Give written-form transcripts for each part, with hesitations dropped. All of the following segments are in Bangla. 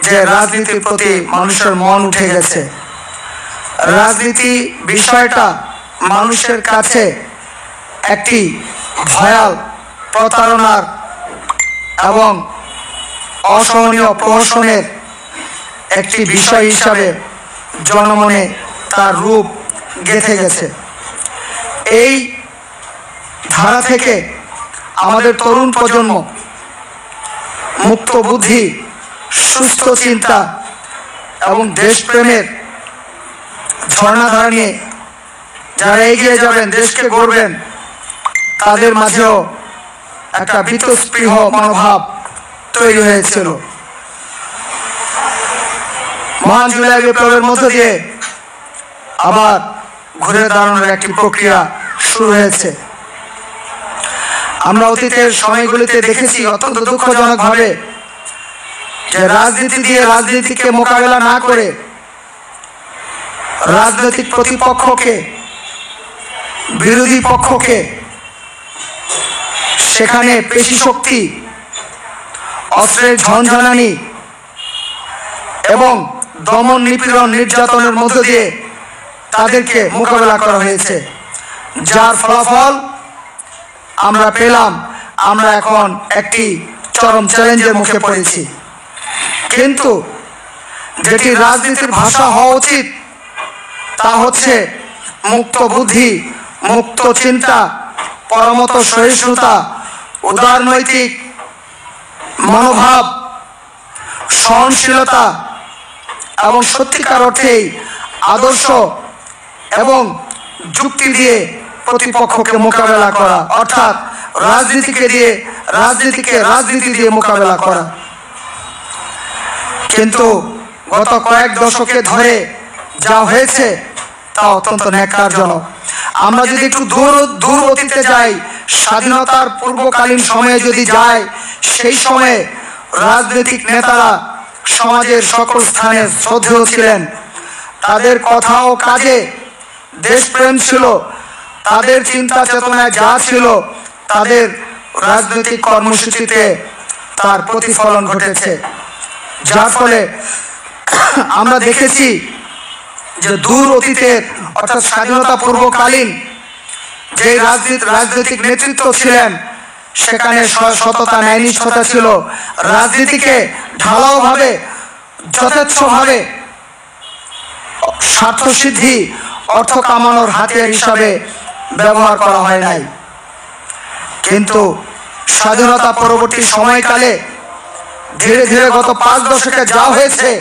যে রাজনীতির প্রতি মানুষের মন উঠে গেছে। রাজনীতি বিষয়টা মানুষের কাছে একটি ভয়াল, প্রতারণার এবং অসহনীয় প্রহসনের একটি বিষয় হিসাবে জনমনে তার রূপ গেঁথে গেছে। এই ধারা থেকে আমাদের তরুণ প্রজন্ম মুক্ত বুদ্ধি, সুস্থ চিন্তা এবং দেশপ্রেমের ঝর্ণাধারা নিয়ে যারা এগিয়ে যাবেন, দেশকে গড়বেন, তাদের মাঝেও একটা বীতস্পৃহ মনোভাব তৈরি হয়েছিল। মহান জুলাই বিপ্লবের মধ্য দিয়ে আবার ঘুরে দাঁড়ানোর একটি প্রক্রিয়া শুরু হয়েছে। আমরা অতীতের সময়গুলিতে দেখেছি অত্যন্ত দুঃখজনকভাবে যে রাজনীতি দিয়ে রাজনীতিকে মোকাবেলা না করে রাজনৈতিক প্রতিপক্ষকে, বিরোধী পক্ষকে সেখানে পেশি শক্তি, অস্ত্রের ঝনঝনানি এবং দমন, নিপীড়ন, নির্যাতনের মধ্য দিয়ে তাদেরকে মোকাবেলা করা হয়েছে, যার ফলাফল আমরা পেলাম। আমরা এখন একটি চরম চ্যালেঞ্জের মুখে পড়েছি। কিন্তু যেটি রাজনীতির ভাষা হওয়া উচিত তা হচ্ছে মুক্ত বুদ্ধি, মুক্ত চিন্তা, পরমত সহিষ্ণুতা, উদারনৈতিক মনোভাব, সহনশীলতা এবং সত্যিকার অর্থেই আদর্শ এবং যুক্তি দিয়ে প্রতিপক্ষকে মোকাবেলা করা, অর্থাৎ রাজনীতিকে রাজনীতি দিয়ে মোকাবেলা করা। কিন্তু গত কয়েক দশকে ধরে যা হয়েছে তা অত্যন্ত ন্যাক্কারজনক। আমরা যদি একটু দূর অতীতে যাই, স্বাধীনতার পূর্বকালীন সময়ে যদি যাই, সেই সময়ে রাজনৈতিক নেতারা সমাজের সকল স্থানে শ্রদ্ধেয় ছিলেন। তাদের কথা ও কাজে দেশপ্রেম ছিল, তাদের চিন্তা চেতনায় যা ছিল তাদের রাজনৈতিক কর্মসূচিতে তার প্রতিফলন ঘটেছে। যার ফলে আমরা দেখেছি যে দূর অতীতের অর্থাৎ স্বাধীনতা পূর্বকালীন যে রাজনৈতিক নেতৃত্ব ছিলেন সেখানে সততা, ন্যায়নিষ্ঠতা ছিল। রাজনীতিকে ঢালাওভাবে, যথেচ্ছভাবে স্বার্থসিদ্ধি, অর্থ কামানোর হাতিয়ার হিসাবে ব্যবহার করা হয় নাই। কিন্তু স্বাধীনতা পরবর্তী সময়কালে ধীরে ধীরে গত 5 দশকে যা হয়েছে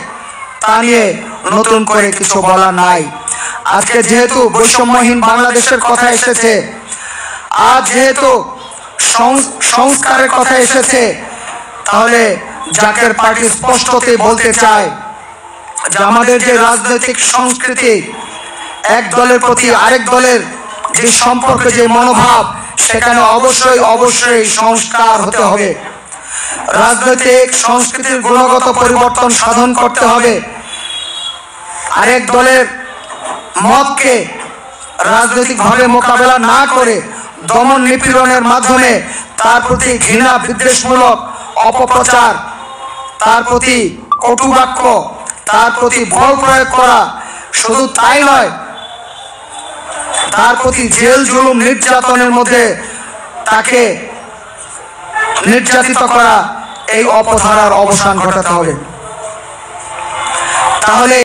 তা নিয়ে নতুন করে কিছু বলা নাই। আজকে যেহেতু বৈষম্যহীন বাংলাদেশের কথা এসেছে, আজ যেহেতু সংস্কারের কথা এসেছে, তাহলে জাকের পার্টি স্পষ্টতই বলতে চায় যে আমাদের যে রাজনৈতিক সংস্কৃতি, এক দলের প্রতি আরেক দলের যে সম্পর্কে যে মনোভাব, সেখানে অবশ্যই সংস্কার হতে হবে। রাজনৈতিক সংস্কৃতির গুণগত পরিবর্তন সাধন করতে হবে। আরেক দলের মতকে রাজনৈতিকভাবে মোকাবেলা না করে দমন, নিপীড়নের মাধ্যমে তার প্রতি ঘৃণা, বিদ্বেষমূলক অপপ্রচার, তার প্রতি কটুবাক্য, তার প্রতি বল প্রয়োগ করা, শুধু তাই নয়, তার প্রতি জেল জুলুম, নির্যাতনের মধ্যে তাকে নির্যাতিত করা, এই অপধারার অবসান ঘটাতে হবে। তাহলে